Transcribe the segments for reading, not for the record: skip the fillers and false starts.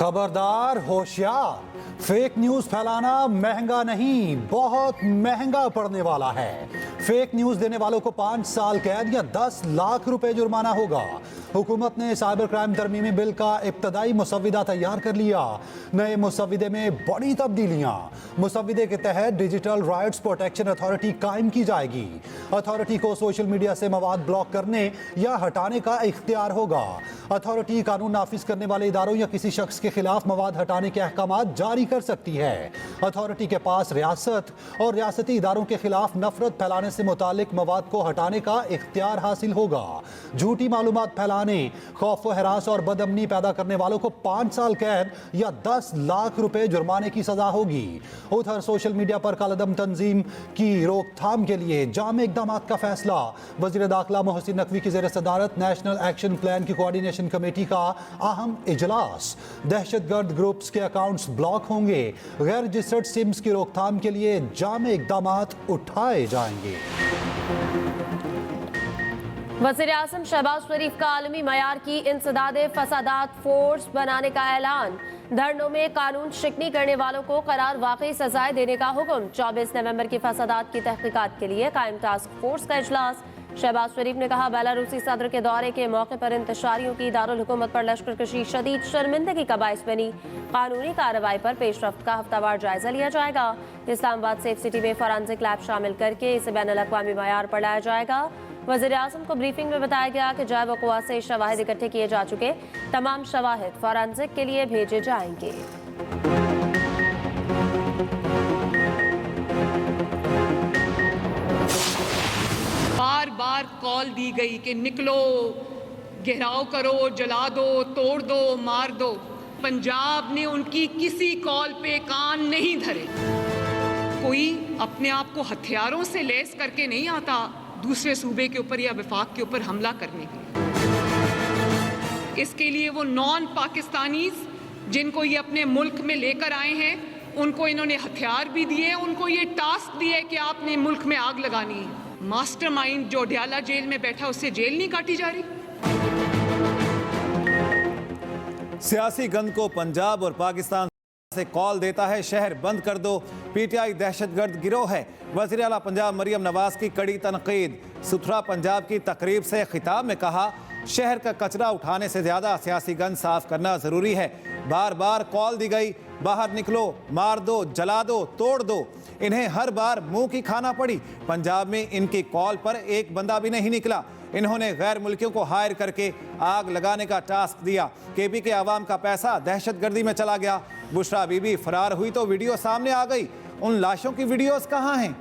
खबरदार, होशियार। Fake news फैलाना महंगा नहीं, बहुत महंगा पड़ने वाला है। फेक न्यूज देने वालों को 5 साल कैद या 10 लाख रुपए जुर्माना होगा। हुकूमत ने साइबर क्राइम तरमीमी बिल का इब्तदाई मुसव्विदा तैयार कर लिया। नए मुसव्विदे में बड़ी तब्दीलियां। मुसव्विदे के तहत डिजिटल राइट्स प्रोटेक्शन अथॉरिटी कायम की जाएगी। अथॉरिटी को सोशल मीडिया से मवाद ब्लॉक करने या हटाने का इख्तियार होगा। अथॉरिटी कानून नाफिज करने वाले इदारों या किसी शख्स के खिलाफ मवाद हटाने के अहकामात जारी कर सकती है। अथॉरिटी के पास रियासत और रियासती इदारों के खिलाफ नफरत फैलाने से मुतालिक मवाद को हटाने का इख्तियार हासिल होगा। झूठी मालूमात फैलाने, खौफ व हरास और बदअमनी पैदा करने वालों को 5 साल कैद या 10 लाख रुपए जुर्माने की सजा होगी। उधर सोशल मीडिया पर कालादम तंजीम की रोकथाम के लिए जामे इकदाम का फैसला। वज़ीर दाखिला मोहसिन नकवी की ज़ेर सदारत नेशनल एक्शन प्लान की कोऑर्डिनेशन कमेटी का अहम इजलास। दहशतगर्द ग्रुप्स के अकाउंट्स ब्लॉक होंगे। गैर रजिस्टर्ड सिम्स की रोकथाम के लिए जामे इकदाम उठाए जाएंगे। वज़ीर आज़म शहबाज शरीफ का आलमी मयार की इंसदादे फसादात फोर्स बनाने का ऐलान। धरनों में कानून शिकनी करने वालों को करार वाकई सजाएं देने का हुक्म। 24 नवंबर की फसादात की तहकीकात के लिए कायम टास्क फोर्स का इजलास। शहबाज शरीफ ने कहा, बेलारूसी सदर के दौरे के मौके पर इंतशारियों की दारुल हुकूमत पर लश्कर कशी शदीद शर्मिंदगी का बाइस बनी। कानूनी कार्रवाई पर पेशरफ्त का हफ्तावार जायजा लिया जाएगा। इस्लामाबाद सेफ सिटी में फॉरेंसिक लैब शामिल करके इसे बैनुल-अक़वामी मयार पर लाया जाएगा। वज़ीर आज़म को ब्रीफिंग में बताया गया कि जैव वक़ुआ से शवाहिद इकट्ठे किए जा चुके तमाम शवाहिद फॉरेंसिक के लिए भेजे जाएंगे। बार बार कॉल दी गई कि निकलो, घेराव करो, जला दो, तोड़ दो, मार दो। पंजाब ने उनकी किसी कॉल पे कान नहीं धरे। कोई अपने आप को हथियारों से लैस करके नहीं आता दूसरे सूबे के ऊपर या वफाक के ऊपर हमला करने के लिए। इसके लिए वो नॉन पाकिस्तानीज जिनको ये अपने मुल्क में लेकर आए हैं, उनको इन्होंने हथियार भी दिए, उनको ये टास्क दिए कि आपने मुल्क में आग लगानी है। मास्टरमाइंड जो डयाला जेल में बैठा, उससे जेल नहीं काटी जा रही। सियासी गंद को पंजाब और पाकिस्तान से कॉल देता है, शहर बंद कर दो, पीटीआई दहशतगर्द गिरोह है। वज़ीर आला पंजाब मरियम नवाज की कड़ी तनकीद। सुथरा पंजाब की तकरीब से खिताब में कहा, शहर का कचरा उठाने से ज़्यादा सियासी गंद साफ करना ज़रूरी है। बार बार कॉल दी गई, बाहर निकलो, मार दो, जला दो, तोड़ दो। इन्हें हर बार मुंह की खाना पड़ी। पंजाब में इनकी कॉल पर एक बंदा भी नहीं निकला। इन्होंने गैर मुल्कियों को हायर करके आग लगाने का टास्क दिया। केपी के आवाम का पैसा दहशतगर्दी में चला गया। बुशरा बीबी फरार हुई तो वीडियो सामने आ गई। उन लाशों की वीडियोस कहाँ हैं?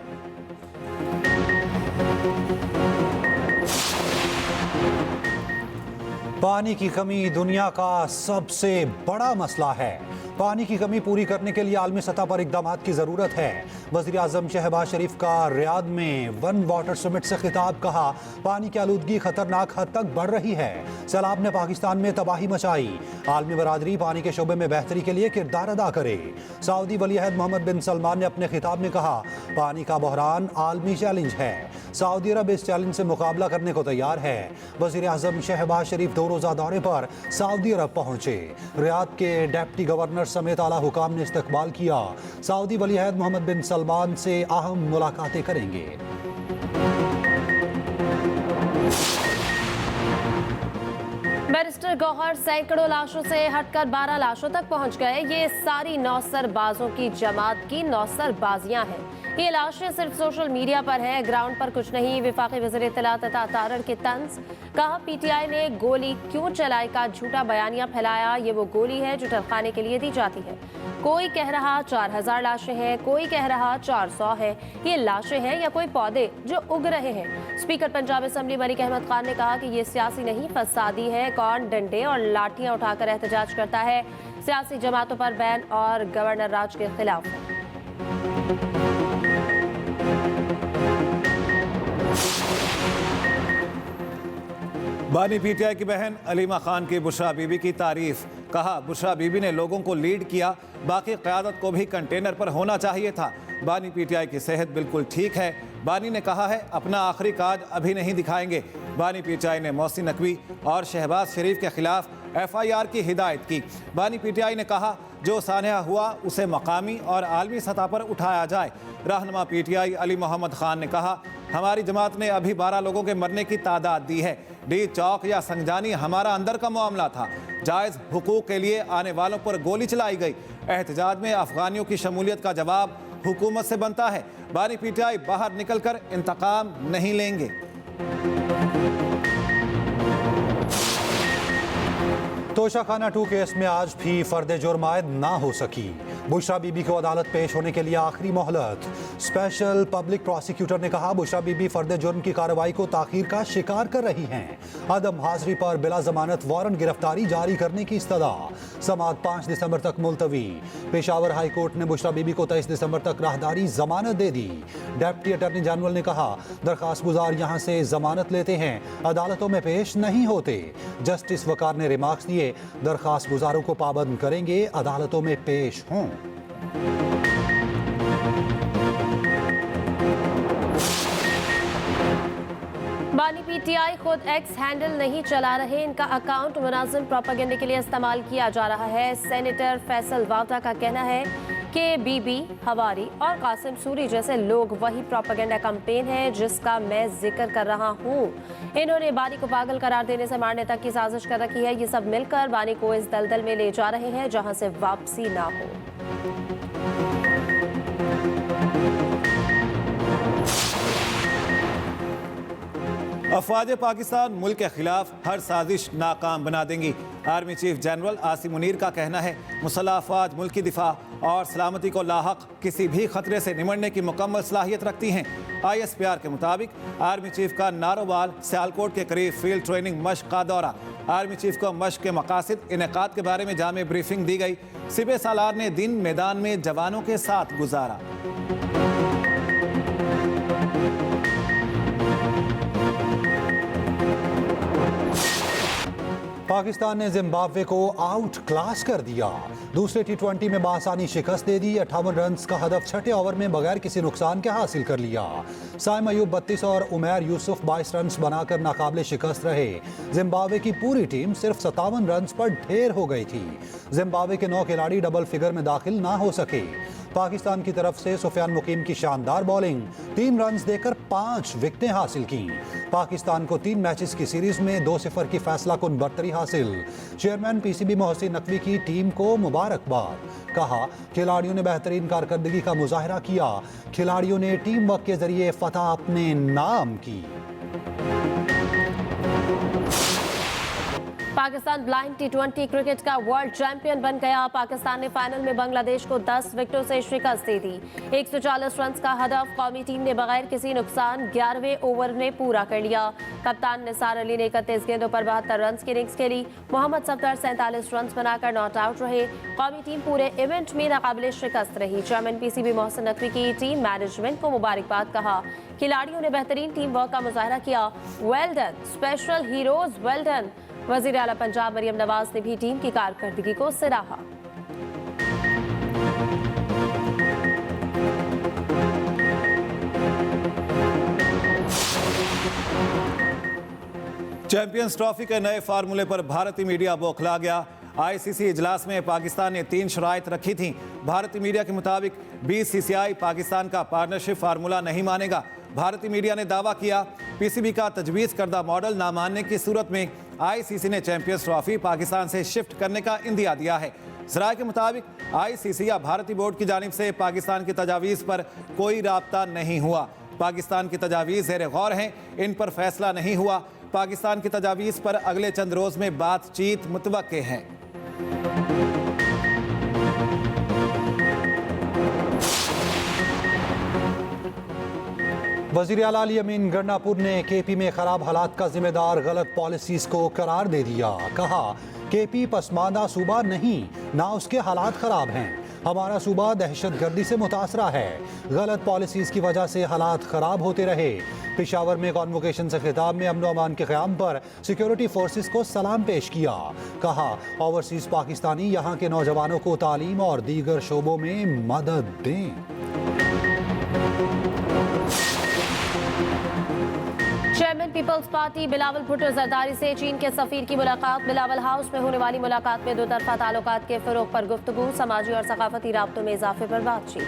पानी की कमी दुनिया का सबसे बड़ा मसला है। पानी की कमी पूरी करने के लिए आलमी सतह पर इक़दाम की ज़रूरत है। वज़ीर आज़म शहबाज शरीफ का रियाद में वन वाटर समिट से खिताब। कहा, पानी की आलूदगी खतरनाक हद तक बढ़ रही है। सैलाब ने पाकिस्तान में तबाही मचाई। आलमी बरादरी पानी के शोबे में बेहतरी के लिए किरदार अदा करे। सऊदी वलीअहद मोहम्मद बिन सलमान ने अपने खिताब में कहा, पानी का बहरान आलमी चैलेंज है। सऊदी अरब इस चैलेंज से मुकाबला करने को तैयार है। वज़ीर आज़म शहबाज शरीफ 2 रोज़ा दौरे पर सऊदी अरब पहुंचे। रियाद के डिप्टी गवर्नर समेत आला हुकाम ने इस्तकबाल किया। सऊदी वलीअहद मोहम्मद बिन सलमान से अहम मुलाकातें करेंगे। बैरिस्टर गौहर सैकड़ों लाशों से हटकर 12 लाशों तक पहुंच गए। ये सारी नौसरबाजों की जमात की नौसरबाजियां हैं। ये लाशें सिर्फ सोशल मीडिया पर हैं, ग्राउंड पर कुछ नहीं। वफाकी वज़ीर इत्तलात अता तारड़ के तंज। कहा, पीटीआई ने गोली क्यों चलाई का झूठा बयानिया फैलाया। ये वो गोली है जो टरखाने के लिए दी जाती है। कोई कह रहा 4000 लाशें हैं, कोई कह रहा 400 है। ये लाशें हैं या कोई पौधे जो उग रहे हैं। स्पीकर पंजाब असेंबली मलिक अहमद खान ने कहा कि ये सियासी नहीं, फसादी है। कौन डंडे और लाठियां उठाकर एहतजाज करता है, सियासी जमातों पर बैन और गवर्नर राज के खिलाफ है। बानी पीटीआई की बहन अलीमा खान की बुशरा बीबी की तारीफ। कहा, बुशरा बीबी ने लोगों को लीड किया, बाकी क़यादत को भी कंटेनर पर होना चाहिए था। बानी पीटीआई की सेहत बिल्कुल ठीक है। बानी ने कहा है, अपना आखिरी काज अभी नहीं दिखाएंगे। बानी पीटीआई ने मोहसिन नकवी और शहबाज शरीफ के खिलाफ FIR की हिदायत की। बानी PTI ने कहा, जो सानहा हुआ उसे मकामी और आलमी सतह पर उठाया जाए। रहनुमा PTI अली मोहम्मद खान ने कहा, हमारी जमात ने अभी 12 लोगों के मरने की तादाद दी है। डी चौक या संगजानी हमारा अंदर का मामला था। जायज़ हुकूक के लिए आने वालों पर गोली चलाई गई। एहतजाज में अफगानियों की शमूलियत का जवाब हुकूमत से बनता है। बानी PTI बाहर निकलकर इंतकाम नहीं लेंगे। तोशाखाना 2 केस में आज भी फर्द जुर्म आयद ना हो सकी। बुशरा बीबी को अदालत पेश होने के लिए आखिरी मोहलत। स्पेशल पब्लिक प्रोसिक्यूटर ने कहा, बुशरा बीबी फर्द जुर्म की कार्रवाई को ताखीर का शिकार कर रही हैं। अदम हाजिरी पर बिला जमानत वारंट गिरफ्तारी जारी करने की इस्तदा। समाअत 5 दिसंबर तक मुलतवी। पेशावर हाई कोर्ट ने बुशरा बीबी को 23 दिसंबर तक राहदारी जमानत दे दी। डेप्टी अटॉर्नी जनरल ने कहा, दरखास्त गुजार यहाँ से जमानत लेते हैं, अदालतों में पेश नहीं होते। जस्टिस वकार ने रिमार्क्स दिए, दरखास्त गुजारों को पाबंद करेंगे, अदालतों में पेश हों। बानी PTI खुद एक्स हैंडल नहीं चला रहे। इनका अकाउंट मुनाजिम प्रोपेगेंडे के लिए इस्तेमाल किया जा रहा है। सेनेटर फैसल वावटा का कहना है कि बीबी, हवारी और कासिम सूरी जैसे लोग वही प्रोपेगेंडा कैंपेन है जिसका मैं जिक्र कर रहा हूँ। इन्होंने बानी को पागल करार देने से मारने तक की साजिश कर रखी है। ये सब मिलकर बानी को इस दलदल में ले जा रहे हैं जहाँ से वापसी ना हो। अफवाज पाकिस्तान मुल्क के खिलाफ हर साजिश नाकाम बना देंगी। Army chief general Asim Munir का कहना है, मुसल्लह अफवाज मुल्क की दिफा और सलामती को लाहक किसी भी खतरे से निमटने की मुकम्मल सलाहियत रखती हैं। ISPR के मुताबिक आर्मी चीफ का नारोवाल सियालकोट के करीब फील्ड ट्रेनिंग मश्क का दौरा। आर्मी चीफ को मश्क के मकासद इनेकाद के बारे में जामे ब्रीफिंग दी गई। सिपह सालार ने दिन मैदान में जवानों के साथ गुजारा। पाकिस्तान ने जिम्बाब्वे को आउट क्लास कर दिया। दूसरे T20 में बासानी शिकस्त दे दी। 58 रन का हदफ छठे ओवर में बगैर किसी नुकसान के हासिल कर लिया। साइम अयूब 32 और उमैर यूसुफ 22 रन बनाकर नाकाबिले शिकस्त रहे। जिम्बाब्वे की पूरी टीम सिर्फ 57 रन पर ढेर हो गई थी। जिम्बाब्वे के 9 खिलाड़ी डबल फिगर में दाखिल ना हो सके। पाकिस्तान की तरफ से सुफियान मुकीम की शानदार बॉलिंग, 3 रन देकर 5 विकेटें हासिल की। पाकिस्तान को 3 मैचेस की सीरीज में 2-0 की फैसला कुन बरतरी हासिल। चेयरमैन PCB मोहसिन नकवी की टीम को मुबारकबाद। कहा, खिलाड़ियों ने बेहतरीन कारकर्दगी का मुजाहरा किया। खिलाड़ियों ने टीम वर्क के जरिए फतह अपने नाम की। पाकिस्तान ब्लाइंड T20 क्रिकेट का वर्ल्ड चैंपियन बन गया। पाकिस्तान ने फाइनल में बांग्लादेश को 10 विकेटों से शिकस्त दे दी। 140 रन का हदफ कौमी टीम ने बगैर किसी नुकसान 11वें ओवर में पूरा कर लिया। कप्तान निसार अली ने 31 गेंदों पर 72 रन की इनिंग्स खेली। मोहम्मद सफदर 47 रन बनाकर नॉट आउट रहे। कौमी टीम पूरे इवेंट में नाकाबिले शिकस्त रही। चेयरमैन PCB मोहसिन नकवी की टीम मैनेजमेंट को मुबारकबाद कहा। खिलाड़ियों ने बेहतरीन टीम वर्क का मुजाहरा किया। Well done, special heroes well done. वज़ीर आला पंजाब मरियम नवाज ने भी टीम की कारकर्दगी को सराहा। चैंपियंस ट्रॉफी के नए फार्मूले पर भारतीय मीडिया बौखला गया। ICC इजलास में पाकिस्तान ने 3 शराइत रखी थीं। भारतीय मीडिया के मुताबिक BCCI पाकिस्तान का पार्टनरशिप फार्मूला नहीं मानेगा। भारतीय मीडिया ने दावा किया, PCB का तजवीज़ करदा मॉडल ना मानने की सूरत में ICC ने चैंपियंस ट्रॉफी पाकिस्तान से शिफ्ट करने का इंदिया दिया है। ज़राए के मुताबिक ICC या भारतीय बोर्ड की जानिब से पाकिस्तान की तजावीज़ पर कोई राब्ता नहीं हुआ। पाकिस्तान की तजावीज़ ज़ेर गौर हैं, इन पर फैसला नहीं हुआ। पाकिस्तान की तजावीज़ पर अगले चंद रोज़ में बातचीत मुतवक्के है। वज़ीर आला अली अमीन गन्नापुर ने KP में खराब हालात का जिम्मेदार गलत पॉलिसीज को करार दे दिया। कहा, KP पसमानदा सूबा नहीं, ना उसके हालात खराब हैं। हमारा सूबा दहशतगर्दी से मुतासरा है। गलत पॉलिसीज की वजह से हालात खराब होते रहे। पेशावर में कॉन्वोकेशन से खिताब में अमन अमान के क़याम पर सिक्योरिटी फोर्सेस को सलाम पेश किया। कहा, ओवरसीज पाकिस्तानी यहाँ के नौजवानों को तालीम और दीगर शोबों में मदद दें। Chairman Peoples Party Bilawal Bhutto Zardari से चीन के सफीर की मुलाकात। बिलावल हाउस में होने वाली मुलाकात में दो तरफा ताल्लुकात के फरोग पर गुफ्तगू, समाजी और सकाफती राब्तों में इजाफे पर बातचीत।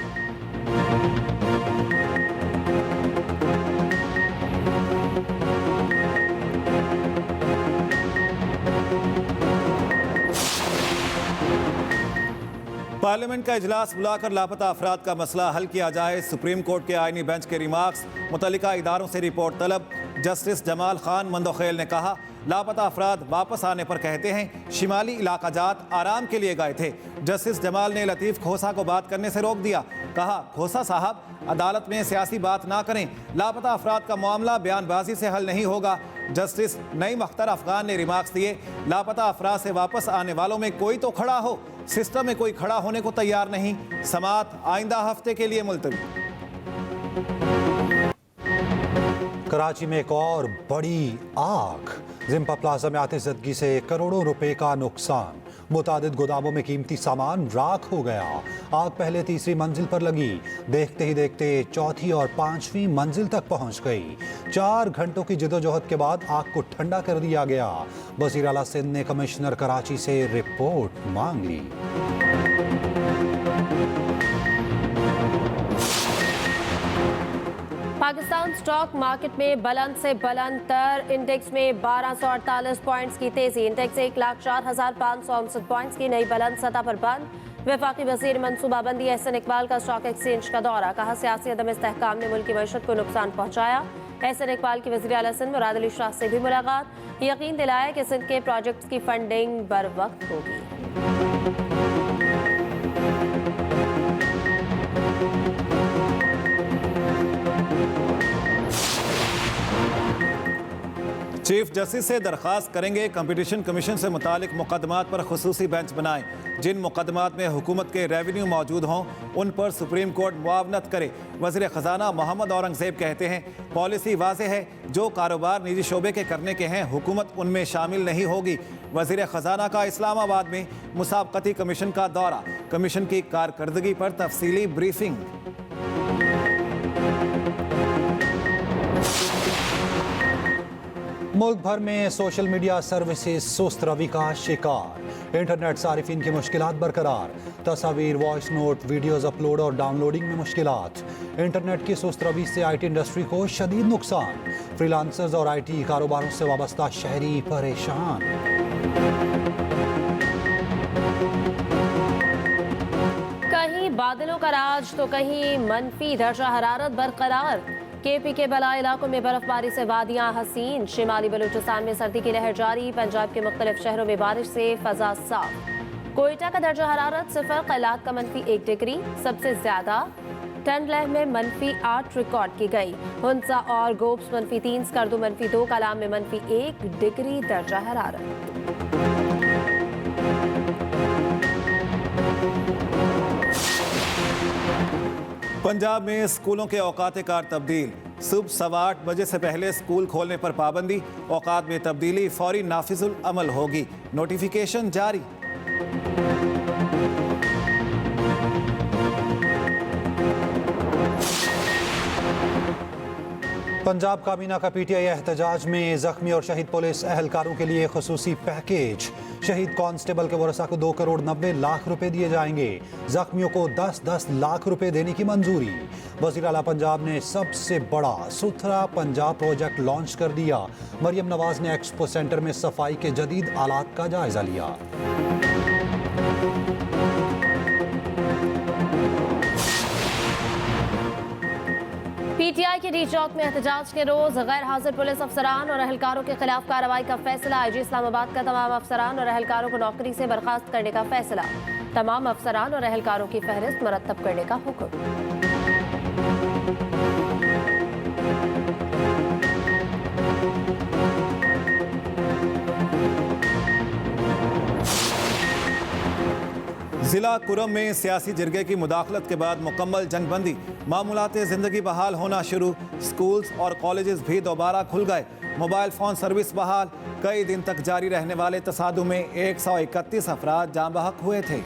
पार्लियामेंट का इजलास बुलाकर लापता अफराद का मसला हल किया जाए। सुप्रीम कोर्ट के आईनी बेंच के रिमार्क्स, मुतल्लिका इदारों से रिपोर्ट तलब। जस्टिस जमाल खान मंदोखेल ने कहा, लापता अफराद वापस आने पर कहते हैं शिमाली इलाका जात आराम के लिए गए थे। जस्टिस जमाल ने लतीफ़ खोसा को बात करने से रोक दिया। कहा, खोसा साहब अदालत में सियासी बात ना करें, लापता अफराद का मामला बयानबाजी से हल नहीं होगा। जस्टिस नईम अख्तर अफगान ने रिमार्क्स दिए, लापता अफराद से वापस आने वालों में कोई तो खड़ा हो, सिस्टम में कोई खड़ा होने को तैयार नहीं। समाअत आइंदा हफ्ते के लिए मुलतवी। कराची में एक और बड़ी आग। जिम्पा प्लाजा में आतिशबाजी से करोड़ों रुपए का नुकसान। मुतादिद गोदामों में कीमती सामान राख हो गया। आग पहले तीसरी मंजिल पर लगी, देखते ही देखते चौथी और पांचवी मंजिल तक पहुंच गई। 4 घंटों की जदोजहद के बाद आग को ठंडा कर दिया गया। वज़ीर आला सिंध ने कमिश्नर कराची से रिपोर्ट मांग ली। पाकिस्तान स्टॉक मार्केट में बुलंद से बुलंद तर इंडेक्स में 1248 पॉइंट्स की तेजी। इंडेक्स 1,04,559 पॉइंट्स की नई बुलंद सतह पर बंद। वफाकी वजीर मनसूबाबंदी एहसन इकबाल का स्टॉक एक्सचेंज का दौरा। कहा, सियासी अदम इस्तेहकाम ने मुल्क की मईशत को नुकसान पहुंचाया। एहसन इकबाल की वज़ीर आला सिंध मुराद अली शाह से भी मुलाकात। यकीन दिलाया कि सिंध के प्रोजेक्ट्स की फंडिंग बर वक्त होगी। चीफ जस्टिस से दरख्वास्त करेंगे कंपटीशन कमीशन से मुतालिक मुकदमात पर खुसूसी बेंच बनाएं। जिन मुकदमात में हुकूमत के रेवेन्यू मौजूद हों उन पर सुप्रीम कोर्ट मुआवनत करे। वज़ीर ख़जाना मोहम्मद औरंगज़ेब कहते हैं, पॉलिसी वाज़ेह है, जो कारोबार निजी शोबे के करने के हैं हुकूमत उनमें शामिल नहीं होगी। वज़ीर ख़जाना का इस्लामाबाद में मुसाबकती कमीशन का दौरा। कमीशन की कारकर्दगी पर तफसीली ब्रीफिंग। मुल्क भर में सोशल मीडिया सर्विसेज सुस्त रवि का शिकार। इंटरनेट सारिफिन की मुश्किलात बरकरार। तस्वीर, वॉइस नोट, वीडियोस अपलोड और डाउनलोडिंग में मुश्किलात। इंटरनेट की सुस्त रवि से आईटी इंडस्ट्री को शदीद नुकसान। फ्रीलांसर्स और आईटी कारोबारों से वाबस्ता शहरी परेशान। कहीं बादलों का राज तो कहीं मनफी दर्जा हरारत बरकरार। केपी के बला इलाकों में बर्फबारी से वादियां हसीन। शिमाली बलूचिस्तान में सर्दी की लहर जारी। पंजाब के मुख्तलिफ शहरों में बारिश से फजा साफ। कोयटा का दर्जा हरारत 0, कैलात का -1 डिग्री। सबसे ज्यादा टंडलह में -8 रिकॉर्ड की गई। हुंसा और गोप्स -3, स्कर्दू -2, कलाम में -1 डिग्री दर्जा हरारत। पंजाब में स्कूलों के औकात कार तब्दील। सुबह 8:15 बजे से पहले स्कूल खोलने पर पाबंदी। औकात में तब्दीली फौरी नाफिजुल अमल होगी। नोटिफिकेशन जारी। पंजाब काबीना का पीटीआई एहतजाज में जख्मी और शहीद पुलिस एहलकारों के लिए खुसूसी पैकेज। शहीद कांस्टेबल के वरसा को 2 करोड़ 90 लाख रुपए दिए जाएंगे। जख्मियों को 10-10 लाख रुपए देने की मंजूरी। वज़ीर आला पंजाब ने सबसे बड़ा सुथरा पंजाब प्रोजेक्ट लॉन्च कर दिया। मरियम नवाज ने एक्सपो सेंटर में सफाई के जदीद आलात का जायजा लिया। पीटीआई के डी चौक में एहतजाज के रोज गैर हाजिर पुलिस अफसरान और एहलकारों के खिलाफ कार्रवाई का फैसला। आईजी इस्लामाबाद का तमाम अफसरान और एहलकारों को नौकरी से बर्खास्त करने का फैसला। तमाम अफसरान और एहलकारों की फहरिस्त मुरतब करने का हुक्म। जिला कुरम में सियासी जिरगे की मुदाखलत के बाद मुकम्मल जंगबंदी। मामूलात ज़िंदगी बहाल होना शुरू। स्कूल्स और कॉलेजेस भी दोबारा खुल गए। मोबाइल फ़ोन सर्विस बहाल। कई दिन तक जारी रहने वाले तसादुम में 131 अफराद जाँ बहक हुए थे।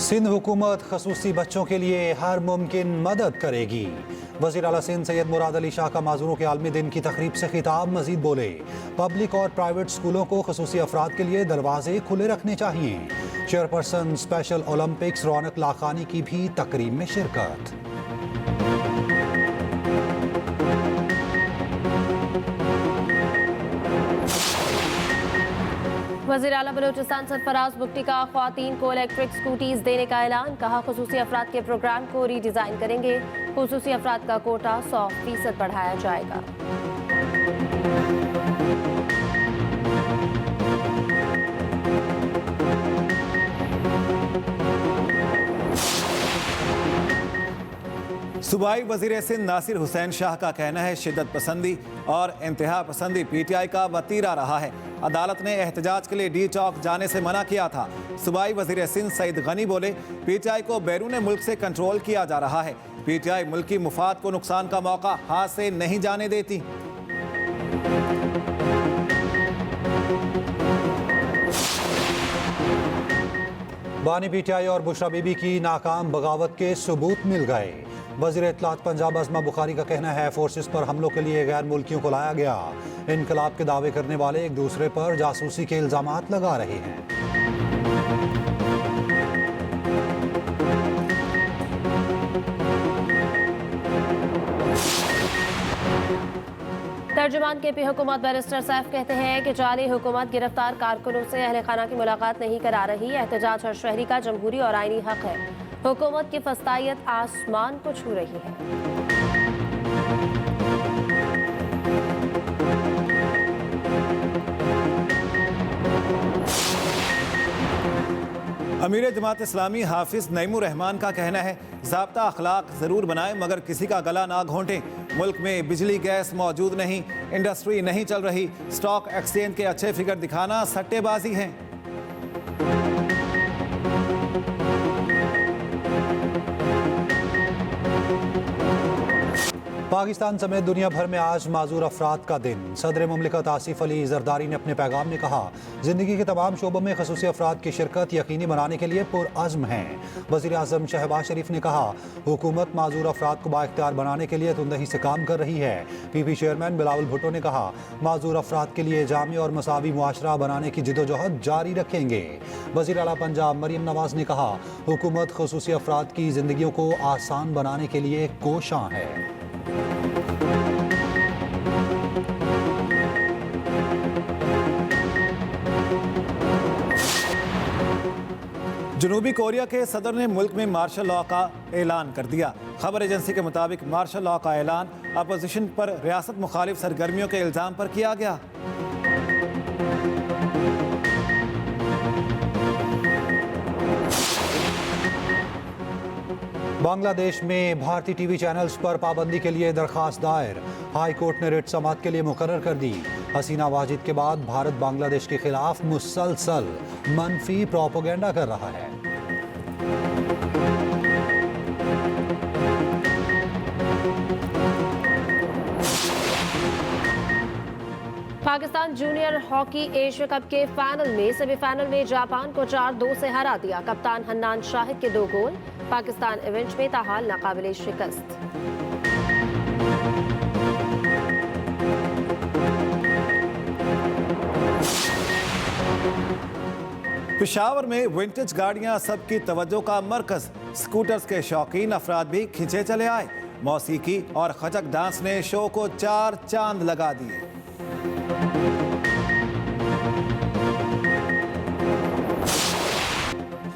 सिंध हुकूमत खसूसी बच्चों के लिए हर मुमकिन मदद करेगी। वज़ीर आला सिंध सैयद मुराद अली शाह का माजूरों के आलमी दिन की तकरीब से खिताब। मजीद बोले, पब्लिक और प्राइवेट स्कूलों को खसूसी अफराद के लिए दरवाजे खुले रखने चाहिए। चेयरपर्सन स्पेशल ओलंपिक्स रौनक लाखानी की भी तकरीब में शिरकत। वज़ीर आला बलूचिस्तान सरफराज बुगटी का ख्वातीन को इलेक्ट्रिक स्कूटीज देने का ऐलान। कहा, खुसूसी अफराद के प्रोग्राम को रीडिज़ाइन करेंगे। खुसूसी अफराद का कोटा 100% बढ़ाया जाएगा। सूबाई वजीर सिंध नासिर हुसैन शाह का कहना है, शिद्दत पसंदी और इंतहा पसंदी PTI का वतीरा रहा है। अदालत ने एहतजाज के लिए डी चौक जाने से मना किया था। सूबाई वजीर सिंध सईद गनी बोले, PTI को बैरून मुल्क से कंट्रोल किया जा रहा है। PTI मुल्की मुफाद को नुकसान का मौका हाथ से नहीं जाने देती। बानी PTI और बुशरा बीबी की नाकाम बगावत के सबूत मिल गए। वज़ीर इत्तलात पंजाब अज़मा बुखारी का कहना है, फोर्सेस पर हमलों के लिए गैर मुल्कियों को लाया गया। इनकलाब के दावे करने वाले एक दूसरे पर जासूसी के इल्ज़ामात लगा रहे हैं। तर्जुमान KP हुकूमत बैरिस्टर सैफ कहते हैं कि जाली हुकूमत गिरफ्तार कारकुनों से अहले खाना की मुलाकात नहीं करा रही। एहतजाज हर शहरी का जमहूरी और आईनी हक है। हुकूमत की फस्तायत आसमान को छू रही है। अमीर जमात इस्लामी हाफिज नईमुर रहमान का कहना है, ज़ाब्ता अखलाक ज़रूर बनाएं मगर किसी का गला ना घोंटें। मुल्क में बिजली गैस मौजूद नहीं, इंडस्ट्री नहीं चल रही, स्टॉक एक्सचेंज के अच्छे फिगर दिखाना सट्टेबाजी है। पाकिस्तान समेत दुनिया भर में आज माजूर अफराद का दिन। सदर मुमलिकत आसिफ अली जरदारी ने अपने पैगाम में कहा, जिंदगी के तमाम शोबों में खसूसी अफराद की शिरकत यकीनी बनाने के लिए पुरअज़्म है। वज़ीर आज़म शहबाज शरीफ ने कहा, हुकूमत माजूर अफराद को बाइख्तियार बनाने के लिए तुंदही से काम कर रही है। PP चेयरमैन बिलावल भुट्टो ने कहा, माजूर अफराद के लिए जामी और मसावी मुआशरा बनाने की जिदोजहद जारी रखेंगे। वज़ीर आला पंजाब मरियम नवाज ने कहा, हुकूमत खसूसी अफराद की जिंदगियों को आसान बनाने के लिए कोशां है। जनूबी कोरिया के सदर ने मुल्क में मार्शल लॉ का ऐलान कर दिया। खबर एजेंसी के मुताबिक मार्शल लॉ का ऐलान अपोजिशन पर रियासत मुखालिफ सरगर्मियों के इल्ज़ाम पर किया गया। बांग्लादेश में भारतीय TV चैनल्स पर पाबंदी के लिए दरखास्त दायर। हाई कोर्ट ने रिट समाअत के लिए मुकर्रर कर दी। हसीना वाजिद के बाद भारत बांग्लादेश के खिलाफ मुसलसल मनफी प्रोपेगेंडा कर रहा है। Pakistan junior hockey Asia cup के फाइनल में सेमीफाइनल में जापान को 4-2 से हरा दिया। कप्तान हन्नान शाहिद के 2 गोल। पाकिस्तान इवेंट में ताहाल नाकाबिले शिकस्त। पेशावर में विंटेज गाड़ियां सबकी तवज्जो का मरकज। स्कूटर्स के शौकीन अफराद भी खिंचे चले आए। मौसीकी और खचक डांस ने शो को 4 चांद लगा दिए।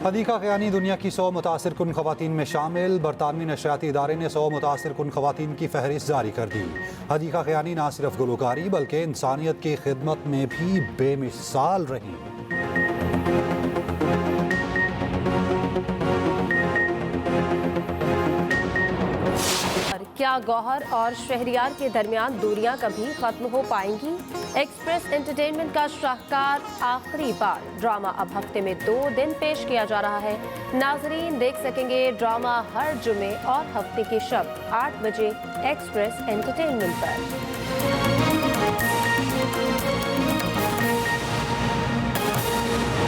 हदीका क़यानी दुनिया की 100 मुतासिर कुन ख़वातीन में शामिल। बरतानवी नशरियाती इदारे ने 100 मुतासिर कुन ख़वातीन की फहरिस्त जारी कर दी। हदीका क़यानी ना सिर्फ गुलकारी बल्कि इंसानियत की खिदमत में भी बेमिसाल रही। क्या गौहर और शहरियार के दरमियान दूरियां कभी खत्म हो पाएंगी? एक्सप्रेस एंटरटेनमेंट का शाहकार आखिरी बार ड्रामा अब हफ्ते में 2 दिन पेश किया जा रहा है। नाजरीन देख सकेंगे ड्रामा हर जुमे और हफ्ते के शब 8 बजे एक्सप्रेस एंटरटेनमेंट पर।